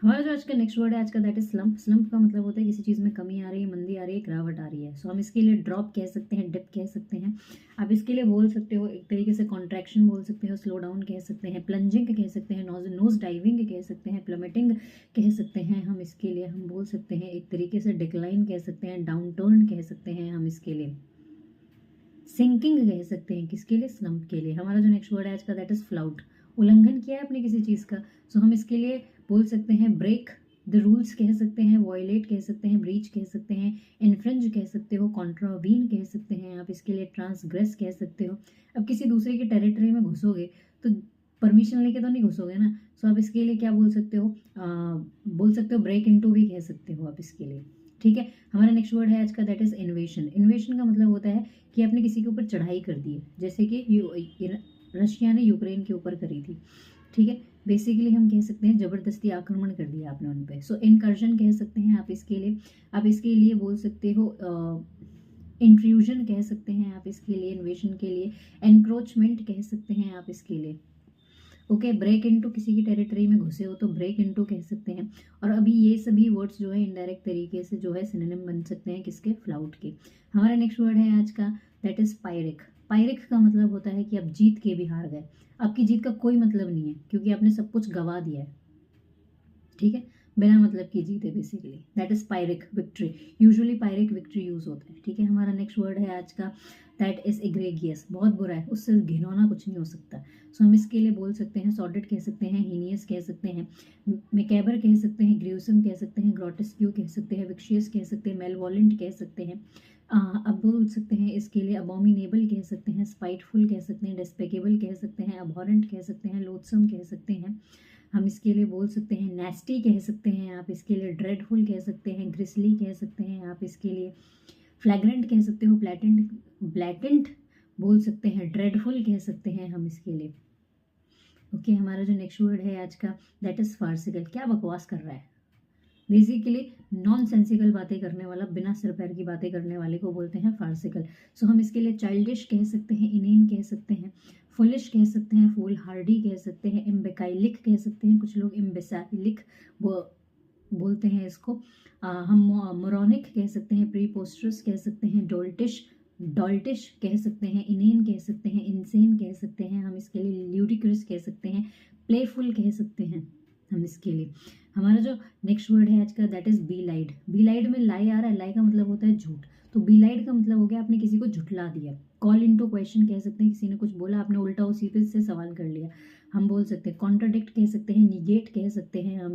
हमारा जो आज का नेक्स्ट वर्ड है आज का दैट इज स्लम्प। स्लम्प का मतलब होता है किसी चीज़ में कमी आ रही है, मंदी आ रही है, गिरावट आ रही है। सो हम इसके लिए ड्रॉप कह सकते हैं, डिप कह सकते हैं। आप इसके लिए बोल सकते हो एक तरीके से कॉन्ट्रैक्शन बोल सकते हो, स्लो डाउन कह सकते हैं, प्लंजिंग कह सकते हैं, नोज डाइविंग कह सकते हैं, प्लमेटिंग कह सकते हैं। हम इसके लिए हम बोल सकते हैं एक तरीके से डिक्लाइन कह सकते हैं, डाउन टर्न कह सकते हैं। हम इसके लिए सिंकिंग कह सकते हैं, किसके लिए, स्लम्प के लिए। हमारा जो नेक्स्ट वर्ड है आज का दैट इज फ्लाउट। उल्लंघन किया है आपने किसी चीज़ का। सो हम इसके लिए बोल सकते हैं ब्रेक द रूल्स कह सकते हैं, वॉयलेट कह सकते हैं, ब्रीच कह सकते हैं, इन्फ्रिंज कह सकते हो, कॉन्ट्रावीन कह सकते हैं। आप इसके लिए ट्रांसग्रेस कह सकते हो। अब किसी दूसरे की टेरिटरी में घुसोगे तो परमिशन लेके तो नहीं घुसोगे ना। सो आप इसके लिए क्या बोल सकते हो, बोल सकते हो ब्रेक इनटू भी कह सकते हो आप इसके लिए। ठीक है। हमारा नेक्स्ट वर्ड है आज का दैट इज इन्वेशन। इन्वेशन का मतलब होता है कि आपने किसी के ऊपर चढ़ाई कर दी है, जैसे कि रशिया ने यूक्रेन के ऊपर करी थी। ठीक है। बेसिकली हम कह सकते हैं जबरदस्ती आक्रमण कर दिया आपने उन पे। सो इनकर्जन कह सकते हैं आप इसके लिए। आप इसके लिए बोल सकते हो इंट्रूजन कह सकते हैं आप इसके लिए, इन्वेशन के लिए एनक्रोचमेंट कह सकते हैं आप इसके लिए। ओके। ब्रेक इनटू, किसी की टेरिटरी में घुसे हो तो ब्रेक इनटू कह सकते हैं। और अभी ये सभी वर्ड्स जो है इनडायरेक्ट तरीके से जो है सिनोनिम बन सकते हैं किसके, फ्लाउट के। हमारा नेक्स्ट वर्ड है आज का दैट इज पायरिक। पायरिक का मतलब होता है कि आप जीत के भी हार गए, आपकी जीत का कोई मतलब नहीं है क्योंकि आपने सब कुछ गवा दिया है। ठीक है। बिना मतलब की जीत है basically, that is पायरिक victory. Usually पायरिक victory use होता है। ठीक है। हमारा नेक्स्ट वर्ड है आज का दैट इज एग्रेगियस। बहुत बुरा है, उससे घिनौना कुछ नहीं हो सकता। सो हम इसके लिए बोल सकते हैं सॉर्टेड कह सकते हैं, हीनियस कह सकते हैं, मेकैबर कह सकते हैं, ग्र्यूसम कह सकते हैं, ग्रोटेस्क्यू कह सकते हैं, विक्शियस कह सकते हैं, मेलवॉलेंट कह सकते हैं। अब बोल सकते हैं इसके लिए अबोमिनेबल कह सकते हैं, स्पाइटफुल कह सकते हैं, डिस्पेकेबल कह सकते हैं, अबॉरेंट कह सकते हैं, लोथसम कह सकते हैं। हम इसके लिए बोल सकते हैं नेस्टी कह सकते हैं आप इसके लिए, ड्रेडफुल कह सकते हैं, ग्रिसली कह सकते हैं आप इसके लिए, फ्लैग्रेंट कह सकते हो, ब्लैटेंट ब्लैटेंट बोल सकते हैं, ड्रेडफुल कह सकते हैं हम इसके लिए। ओके। हमारा जो नेक्स्ट वर्ड है आज का दैट इज फार्सिकल। क्या बकवास कर रहा है, बेसिकली नॉन सेंसिकल बातें करने वाला, बिना सिर पैर की बातें करने वाले को बोलते हैं फार्सिकल। सो हम इसके लिए चाइल्डिश कह सकते हैं, इनेन कह सकते हैं, फुलिश कह सकते हैं, फूल हार्डी कह सकते हैं, इम्बेकाइलिक कह सकते हैं, कुछ लोग इम्बेसाइलिक वो बोलते हैं इसको। हम मोरॉनिक कह सकते हैं, प्रीपोस्टरस कह सकते हैं, डोल्टिश डॉल्टिश कह सकते हैं, इनेन कह सकते हैं, इंसेन कह सकते हैं। हम इसके लिए ल्यूडिक्रस कह सकते हैं, प्लेफुल कह सकते हैं हम इसके लिए। हमारा जो नेक्स्ट वर्ड है आज का that is belied. Belied में लाई आ रहा है, लाई का मतलब होता है झूठ। तो बी लाइड का मतलब हो गया आपने किसी को झुठला दिया। कॉल इनटू क्वेश्चन कह सकते हैं, किसी ने कुछ बोला आपने उल्टा उसी पे से सवाल कर लिया। हम बोल सकते हैं कॉन्ट्राडिक्ट कह सकते हैं, निगेट कह सकते हैं हम